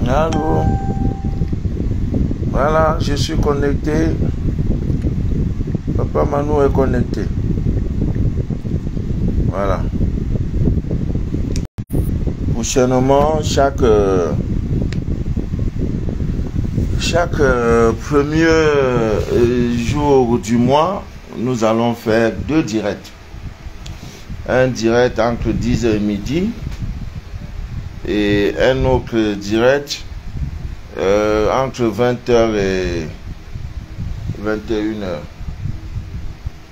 Allô, voilà, je suis connecté. Papa Manu est connecté. Voilà. Prochainement, chaque premier jour du mois, nous allons faire 2 directs. Un direct entre 10h et midi et un autre direct entre 20h et 21h.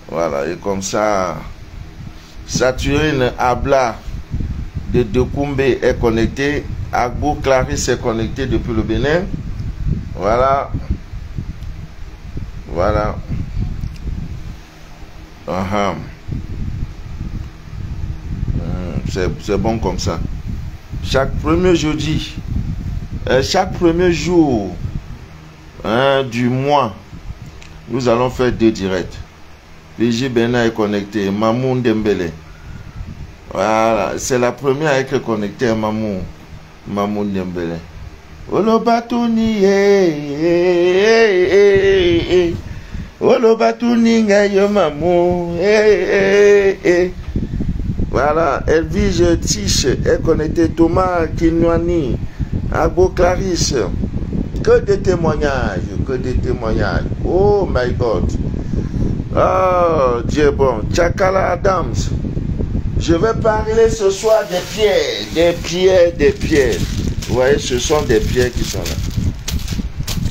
Voilà, et comme ça, Saturine Abla de Dekoumbe est connecté, Agbo Clarisse est connecté depuis le Bénin. Voilà. Voilà. C'est bon comme ça. Chaque premier jeudi, chaque premier jour du mois, nous allons faire 2 directs. PJ Bena est connecté, Mamou Dembélé. Voilà, c'est la première à être connectée à Mamou Dembélé. Olobatouni, Olobatouni, Ngayo Mamou, Voilà, Elvige Tiche est connecté, Thomas Kinwani, Agbo Clarisse. Que des témoignages, que des témoignages. Oh my God. Oh Dieu bon. Chakala Adams. Je vais parler ce soir des pierres. Vous voyez, ce sont des pierres qui sont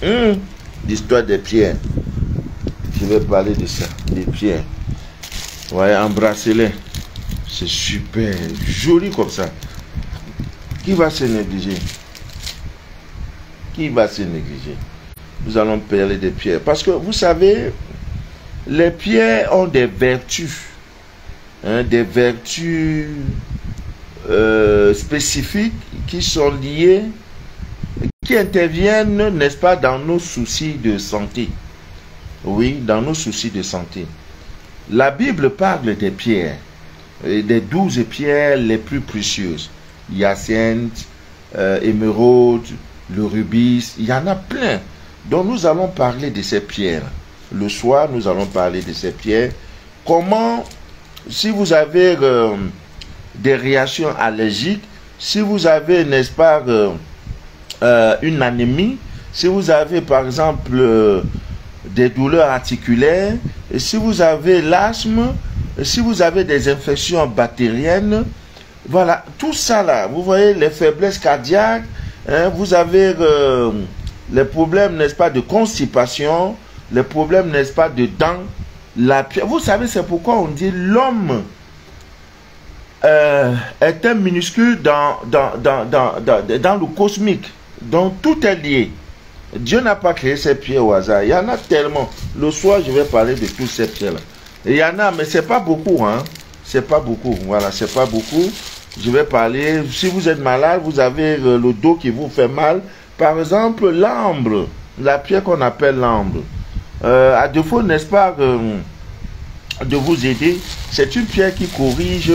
là. L'histoire des pierres. Je vais parler de ça, des pierres. Vous voyez, embrassez-les. C'est super, joli comme ça. Qui va se négliger? Qui va se négliger? Nous allons parler des pierres. Parce que vous savez, les pierres ont des vertus. Des vertus spécifiques qui sont liées, qui interviennent, n'est-ce pas, dans nos soucis de santé. Oui, dans nos soucis de santé. La Bible parle des pierres, des 12 pierres les plus précieuses. Hyacinthe, émeraude, le rubis, il y en a plein. Donc nous allons parler de ces pierres. Le soir, nous allons parler de ces pierres. Comment, si vous avez des réactions allergiques, si vous avez, n'est-ce pas, une anémie, si vous avez par exemple des douleurs articulaires, et si vous avez l'asthme, si vous avez des infections bactériennes, voilà, tout ça là, vous voyez les faiblesses cardiaques, vous avez les problèmes, n'est-ce pas, de constipation, les problèmes, n'est-ce pas, de dents, la pierre. Vous savez, c'est pourquoi on dit l'homme est un minuscule dans le cosmique. Donc tout est lié. Dieu n'a pas créé ces pierres au hasard. Il y en a tellement. Le soir, je vais parler de toutes ces pierres-là. Il y en a, mais c'est pas beaucoup, hein. C'est pas beaucoup. Voilà, c'est pas beaucoup. Je vais parler. Si vous êtes malade, vous avez le dos qui vous fait mal. Par exemple, l'ambre, la pierre qu'on appelle l'ambre. À défaut, n'est-ce pas, de vous aider, c'est une pierre qui corrige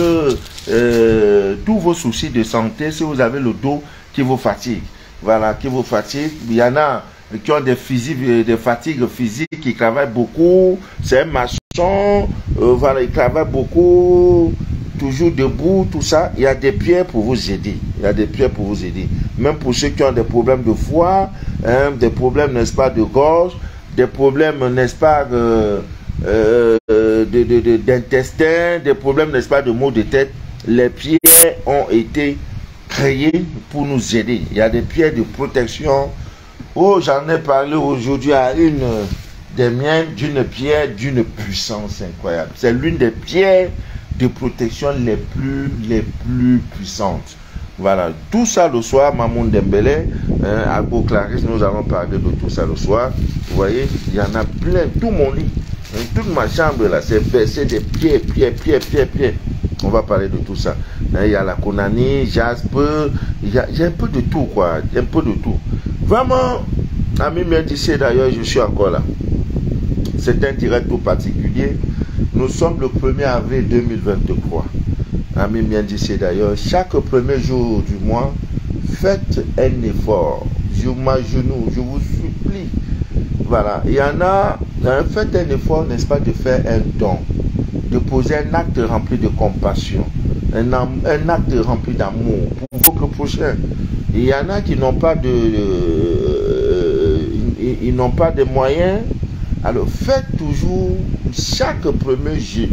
tous vos soucis de santé. Si vous avez le dos qui vous fatigue, voilà, qui vous fatigue, il y en a qui ont des fatigues physiques, qui travaillent beaucoup, c'est un maçon, voilà, il travaille beaucoup, toujours debout, tout ça. Il y a des pierres pour vous aider. Il y a des pierres pour vous aider. Même pour ceux qui ont des problèmes de foie, des problèmes, n'est-ce pas, de gorge, des problèmes, n'est-ce pas, d'intestin, des problèmes, n'est-ce pas, de maux de tête. Les pierres ont été créées pour nous aider. Il y a des pierres de protection. Oh, j'en ai parlé aujourd'hui à une des miennes, d'une pierre d'une puissance incroyable. C'est l'une des pierres de protection les plus puissantes. Voilà, tout ça le soir, Mamou Dembélé, Agbo Clarisse, nous allons parler de tout ça le soir. Vous voyez, il y en a plein, tout mon lit. Toute ma chambre là, c'est baissé des pieds. On va parler de tout ça. Il y a la Konani, Jasper, il y a un peu de tout quoi, un peu de tout. Vraiment, ami Miendissé d'ailleurs, je suis encore là. C'est un direct tout particulier. Nous sommes le 1er avril 2023. Ami Miendissé d'ailleurs, chaque premier jour du mois, faites un effort. Je m'agenouille, je vous supplie. Voilà, il y en a, faites un effort, n'est-ce pas, de faire un don, de poser un acte rempli de compassion, un acte rempli d'amour pour votre prochain. Il y en a qui n'ont pas ils n'ont pas de moyens. Alors faites toujours chaque premier jour,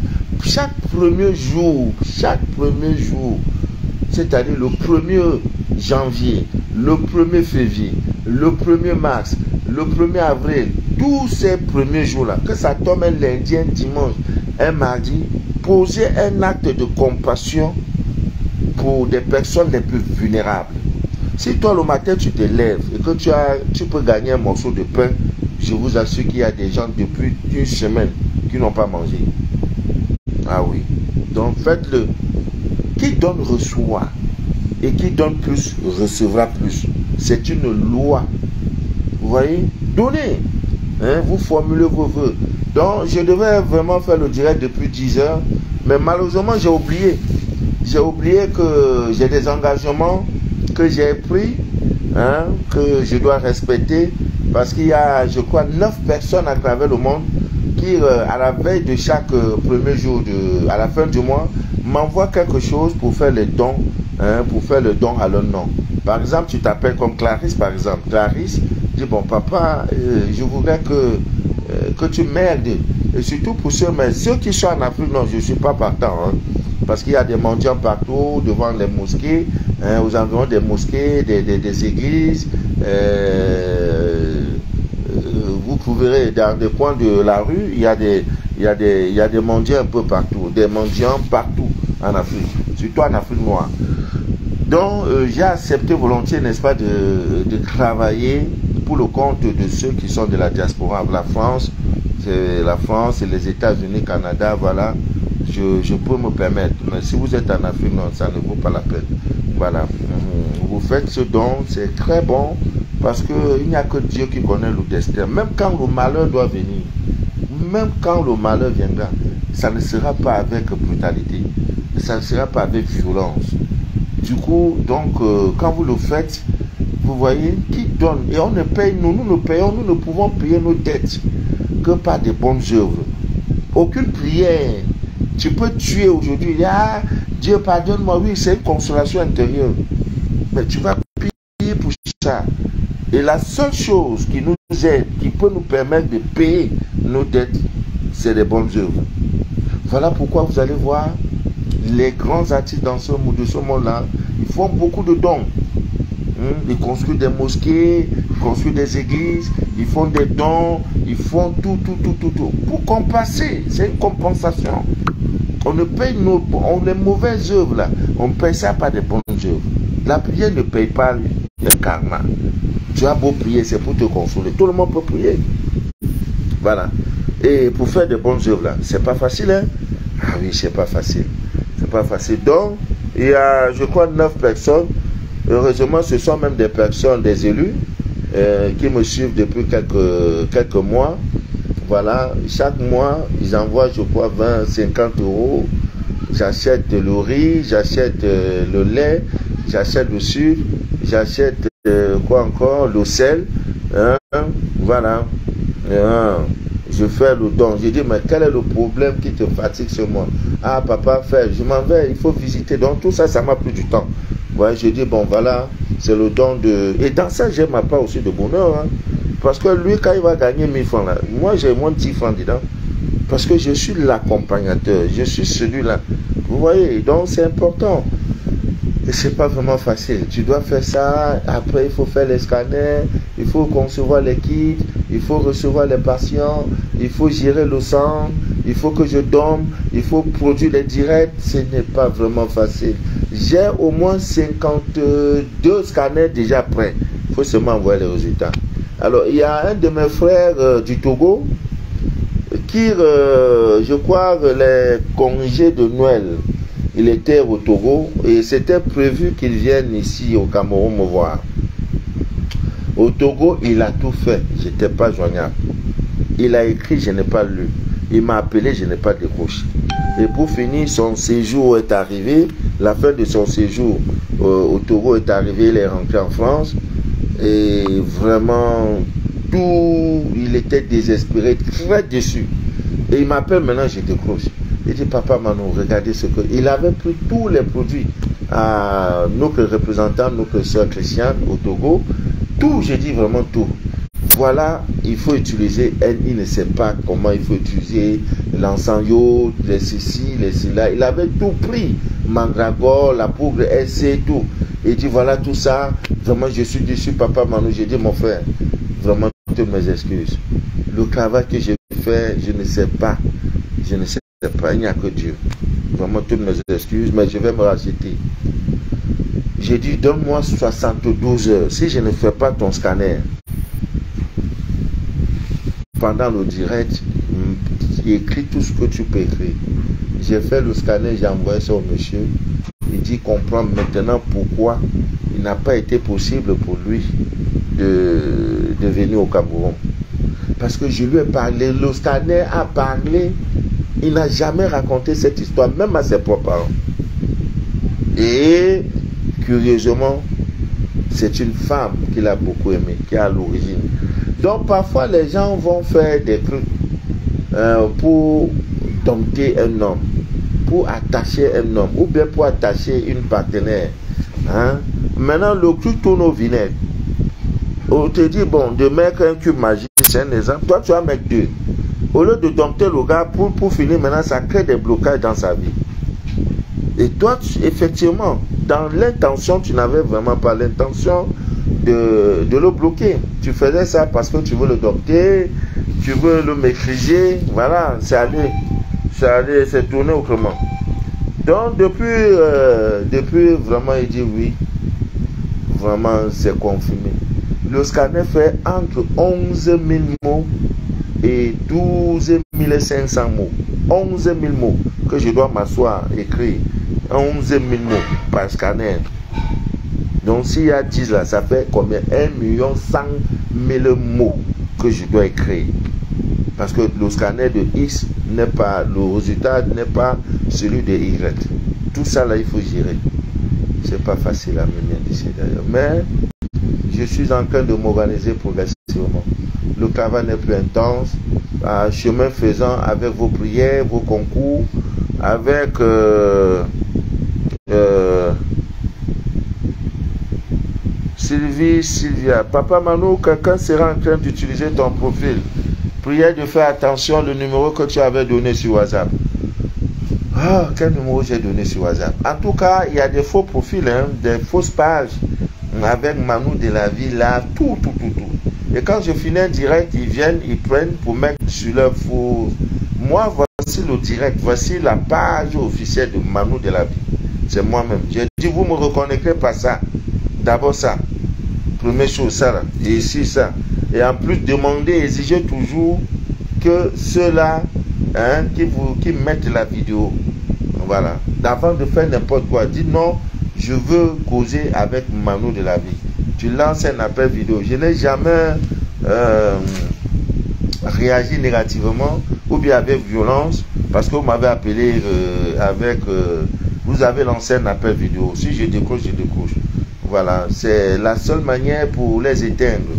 c'est-à-dire le 1er janvier, le 1er février, le 1er mars, le 1er avril, tous ces premiers jours-là, que ça tombe un lundi, un dimanche, un mardi, posez un acte de compassion pour des personnes les plus vulnérables. Si toi le matin tu te lèves et que tu peux gagner un morceau de pain, je vous assure qu'il y a des gens depuis une semaine qui n'ont pas mangé. Ah oui. Donc faites-le. Qui donne reçoit. Et qui donne plus recevra plus. C'est une loi. Vous voyez? Donnez. Hein? Vous formulez vos vœux. Donc je devais vraiment faire le direct depuis 10 heures. Mais malheureusement j'ai oublié. J'ai oublié que j'ai des engagements que j'ai pris, hein, que je dois respecter. Parce qu'il y a, je crois, 9 personnes à travers le monde qui, à la veille de chaque premier jour, à la fin du mois, m'envoient quelque chose pour faire les dons, hein, pour faire le don à leur nom. Par exemple, tu t'appelles comme Clarisse, par exemple. Clarisse dit, bon, papa, je voudrais que tu m'aides. Et surtout pour ceux qui sont en Afrique, non, je ne suis pas partant. Hein, parce qu'il y a des mendiants partout, devant les mosquées, hein, aux environs des mosquées, des églises. Vous trouverez dans des coins de la rue, il y a des mendiants un peu partout, des mendiants partout en Afrique, surtout en Afrique noire. Donc j'ai accepté volontiers, n'est-ce pas, de travailler pour le compte de ceux qui sont de la diaspora. La France et les États-Unis, Canada, voilà. Je peux me permettre, mais si vous êtes en Afrique, non, ça ne vaut pas la peine. Voilà, vous faites ce don, c'est très bon, parce qu'il n'y a que Dieu qui connaît le destin. Même quand le malheur doit venir, même quand le malheur viendra, ça ne sera pas avec brutalité, ça ne sera pas avec violence. Du coup, donc, quand vous le faites, vous voyez, qui donne, et on ne paye, nous ne pouvons payer nos dettes que par des bonnes œuvres. Aucune prière. Tu peux tuer aujourd'hui, ah, Dieu pardonne-moi, oui, c'est une consolation intérieure. Mais tu vas payer pour ça. Et la seule chose qui nous aide, qui peut nous permettre de payer nos dettes, c'est les bonnes œuvres. Voilà pourquoi vous allez voir les grands artistes dans de ce monde-là, ils font beaucoup de dons. Ils construisent des mosquées, ils construisent des églises, ils font des dons, ils font tout. Pour compenser, c'est une compensation. On ne paye les mauvaises œuvres là, on paye ça par des bonnes œuvres. La prière ne paye pas le karma. Tu as beau prier, c'est pour te consoler. Tout le monde peut prier. Voilà. Et pour faire de bonnes œuvres là, c'est pas facile, hein? Ah oui, c'est pas facile. C'est pas facile. Donc, il y a, je crois, 9 personnes. Heureusement, ce sont même des personnes, des élus, qui me suivent depuis quelques mois. Voilà, chaque mois, ils envoient, je crois, 20, 50 euros. J'achète le riz, j'achète le lait, j'achète le sucre, j'achète quoi encore, le sel. Hein, voilà. Je fais le don. Je dis, mais quel est le problème qui te fatigue ce mois? Ah, papa, je m'en vais, il faut visiter. Donc, tout ça, ça m'a pris du temps. Ouais, je dis, bon, voilà, c'est le don de... Et dans ça, j'ai ma part aussi de bonheur. Hein. Parce que lui, quand il va gagner 1000 francs, là, moi, j'ai moins de 10 francs dedans. Parce que je suis l'accompagnateur. Je suis celui-là. Vous voyez, donc c'est important. Et c'est pas vraiment facile. Tu dois faire ça. Après, il faut faire les scanners. Il faut concevoir les kits. Il faut recevoir les patients. Il faut gérer le sang. Il faut que je dorme. Il faut produire les directs. Ce n'est pas vraiment facile. J'ai au moins 52 scanners déjà prêts. Il faut seulement envoyer les résultats. Alors, il y a un de mes frères du Togo partir, je crois, les congés de Noël. Il était au Togo et c'était prévu qu'il vienne ici au Cameroun me voir. Au Togo, il a tout fait. Je n'étais pas joignable. Il a écrit, je n'ai pas lu. Il m'a appelé, je n'ai pas décroché. Et pour finir, son séjour est arrivé. La fin de son séjour au Togo est arrivée. Il est rentré en France. Et vraiment, il était désespéré, très déçu. Et il m'appelle maintenant, je décroche. Il dit, papa Manou, regardez ce que... Il avait pris tous les produits à nos représentants, nos sœurs chrétiennes au Togo. Tout, j'ai dit vraiment tout. Voilà, il faut utiliser, il ne sait pas comment il faut utiliser l'encens iode, les ceci, les cela. Il avait tout pris, mandragore, la poudre SC, tout. Il dit, voilà tout ça, vraiment je suis déçu, papa Manou. J'ai dit, mon frère, vraiment toutes mes excuses. Le travail que j'ai fait, je ne sais pas. Je ne sais pas, il n'y a que Dieu. Vraiment toutes mes excuses, mais je vais me racheter. J'ai dit, donne-moi 72 heures. Si je ne fais pas ton scanner, pendant le direct, écris tout ce que tu peux écrire. J'ai fait le scanner, j'ai envoyé ça au monsieur. Il dit comprendre maintenant pourquoi il n'a pas été possible pour lui de venir au Cameroun. Parce que je lui ai parlé, le scanner a parlé, il n'a jamais raconté cette histoire, même à ses propres parents. Et curieusement, c'est une femme qu'il a beaucoup aimée, qui est à l'origine. Donc parfois les gens vont faire des trucs pour dompter un homme, pour attacher un homme, ou bien pour attacher une partenaire. Hein? Maintenant le truc tourne au vinaigre. On te dit, bon, de mettre un cube magique, c'est un exemple. Toi, tu vas mettre 2. Au lieu de dompter le gars, pour finir, maintenant, ça crée des blocages dans sa vie. Et toi, effectivement, dans l'intention, tu n'avais vraiment pas l'intention de le bloquer. Tu faisais ça parce que tu veux le dompter, tu veux le maîtriser. Voilà, c'est allé, c'est tourné autrement. Donc, depuis vraiment, il dit oui. Vraiment, c'est confirmé. Le scanner fait entre 11 000 mots et 12 500 mots. 11 000 mots que je dois m'asseoir, écrire. 11 000 mots par scanner. Donc s'il y a 10 là, ça fait combien? 1 100 000 mots que je dois écrire. Parce que le scanner de X n'est pas, le résultat n'est pas celui de Y. Tout ça là, il faut gérer. C'est pas facile à mener d'ici d'ailleurs. Mais je suis en train de m'organiser progressivement. Le travail n'est plus intense. Chemin faisant, avec vos prières, vos concours, avec Sylvia. Papa Manou, quelqu'un sera en train d'utiliser ton profil. Prière de faire attention au numéro que tu avais donné sur WhatsApp. Ah, quel numéro j'ai donné sur WhatsApp? En tout cas, il y a des faux profils, hein, des fausses pages. Avec Manou de la vie là, tout. Et quand je finis un direct, ils viennent, ils prennent pour mettre sur leur faux. Moi, voici le direct, voici la page officielle de Manou de la vie. C'est moi-même. J'ai dit, vous me reconnaîtrez pas ça. D'abord ça. Première chose, ça là. Et ici, ça. Et en plus, demandez, exigez toujours que ceux-là, hein, qui mettent la vidéo. Voilà. Avant de faire n'importe quoi, dites non. Je veux causer avec Manou de la vie. Tu lances un appel vidéo. Je n'ai jamais réagi négativement ou bien avec violence parce que vous m'avez appelé vous avez lancé un appel vidéo. Si je décroche, je décroche. Voilà. C'est la seule manière pour les éteindre.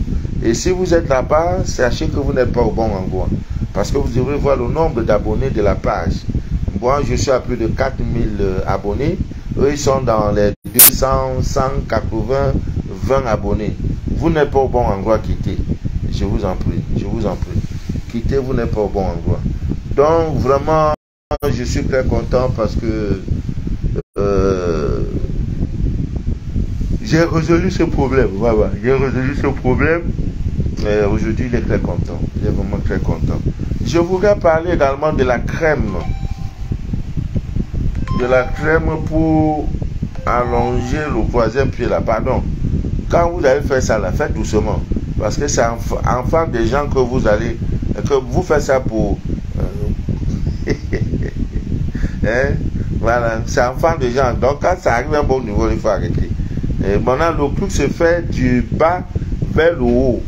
Et si vous êtes là-bas, sachez que vous n'êtes pas au bon endroit. Parce que vous devrez voir le nombre d'abonnés de la page. Moi, je suis à plus de 4000 abonnés. Eux, ils sont dans les 200, 180, 20 abonnés. Vous n'êtes pas au bon endroit, quittez. Je vous en prie, je vous en prie. Quittez, vous n'êtes pas au bon endroit. Donc, vraiment, je suis très content parce que j'ai résolu ce problème. Voilà, j'ai résolu ce problème. Aujourd'hui, il est très content. Il est vraiment très content. Je voudrais parler également de la crème. De la crème pour allonger le troisième pied là. Pardon. Quand vous allez faire ça là, faites doucement. Parce que c'est enfant des gens que vous allez, que vous faites ça pour Hein? Voilà, c'est enfant de gens. Donc quand ça arrive à un bon niveau, il faut arrêter. Et maintenant, le truc se fait du bas vers le haut.